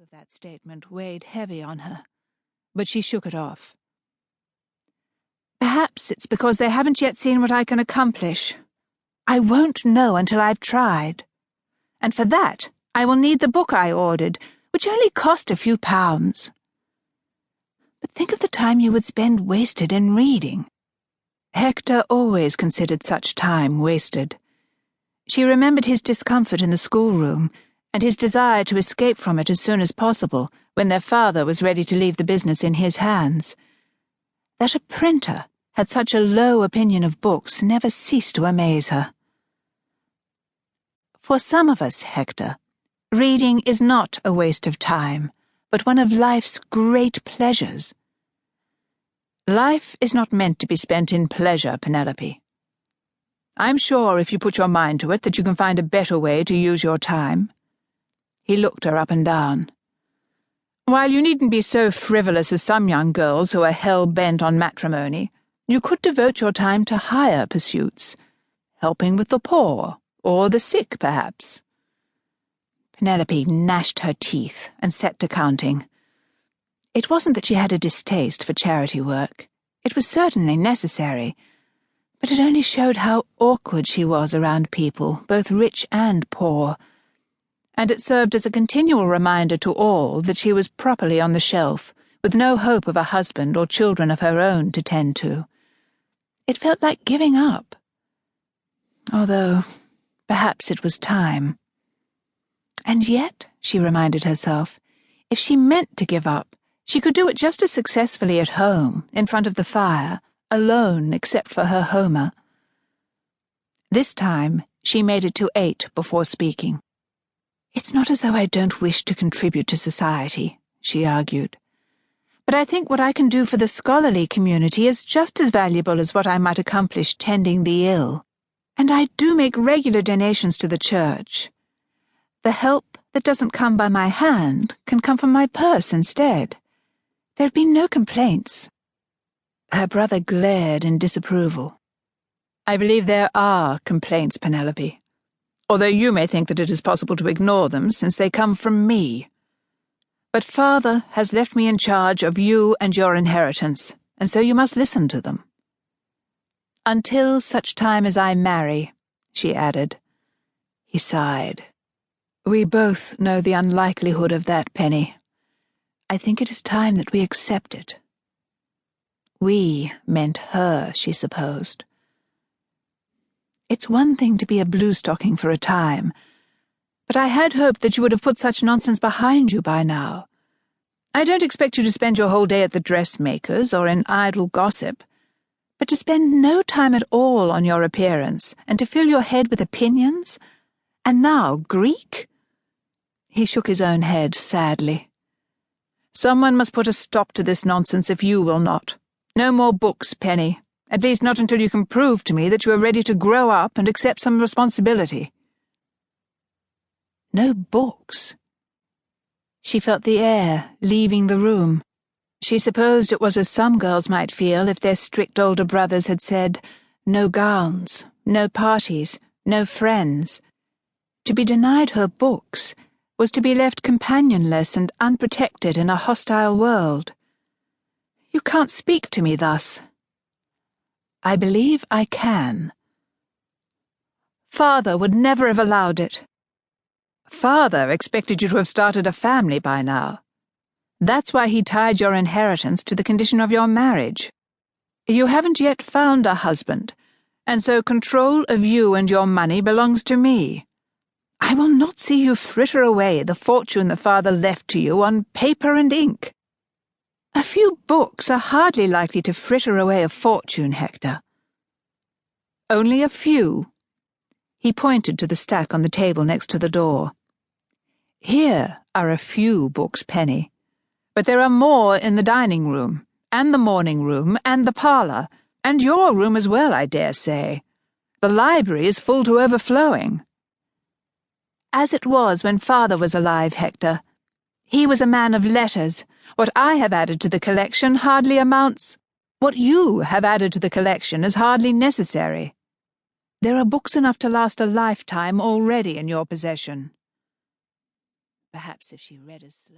of that statement weighed heavy on her, but she shook it off. Perhaps it's because they haven't yet seen what I can accomplish. I won't know until I've tried. And for that, I will need the book I ordered, which only cost a few pounds. But think of the time you would spend wasted in reading. Hector always considered such time wasted. She remembered his discomfort in the schoolroom, and his desire to escape from it as soon as possible when their father was ready to leave the business in his hands. That a printer had such a low opinion of books never ceased to amaze her. For some of us, Hector, reading is not a waste of time, but one of life's great pleasures. Life is not meant to be spent in pleasure, Penelope. I'm sure if you put your mind to it that you can find a better way to use your time. He looked her up and down. While you needn't be so frivolous as some young girls who are hell-bent on matrimony, you could devote your time to higher pursuits, helping with the poor, or the sick, perhaps. Penelope gnashed her teeth and set to counting. It wasn't that she had a distaste for charity work. It was certainly necessary, but it only showed how awkward she was around people, both rich and poor, and it served as a continual reminder to all that she was properly on the shelf, with no hope of a husband or children of her own to tend to. It felt like giving up. Although, perhaps it was time. And yet, she reminded herself, if she meant to give up, she could do it just as successfully at home, in front of the fire, alone except for her Homer. This time, she made it to 8 before speaking. It's not as though I don't wish to contribute to society, she argued. But I think what I can do for the scholarly community is just as valuable as what I might accomplish tending the ill. And I do make regular donations to the church. The help that doesn't come by my hand can come from my purse instead. There have been no complaints. Her brother glared in disapproval. I believe there are complaints, Penelope, although you may think that it is possible to ignore them since they come from me. But Father has left me in charge of you and your inheritance, and so you must listen to them. Until such time as I marry, she added. He sighed. We both know the unlikelihood of that, Penny. I think it is time that we accept it. We meant her, she supposed. It's one thing to be a blue-stocking for a time, but I had hoped that you would have put such nonsense behind you by now. I don't expect you to spend your whole day at the dressmaker's or in idle gossip, but to spend no time at all on your appearance and to fill your head with opinions? And now Greek? He shook his own head sadly. Someone must put a stop to this nonsense if you will not. No more books, Penny. At least not until you can prove to me that you are ready to grow up and accept some responsibility. No books? She felt the air leaving the room. She supposed it was as some girls might feel if their strict older brothers had said, no gowns, no parties, no friends. To be denied her books was to be left companionless and unprotected in a hostile world. You can't speak to me thus. I believe I can. Father would never have allowed it. Father expected you to have started a family by now. That's why he tied your inheritance to the condition of your marriage. You haven't yet found a husband, and so control of you and your money belongs to me. I will not see you fritter away the fortune that Father left to you on paper and ink. A few books are hardly likely to fritter away a fortune, Hector. Only a few. He pointed to the stack on the table next to the door. Here are a few books, Penny, but there are more in the dining room, and the morning room, and the parlour, and your room as well, I dare say. The library is full to overflowing. As it was when Father was alive, Hector. He was a man of letters. What I have added to the collection hardly amounts. What you have added to the collection is hardly necessary. There are books enough to last a lifetime already in your possession. Perhaps if she read as slow.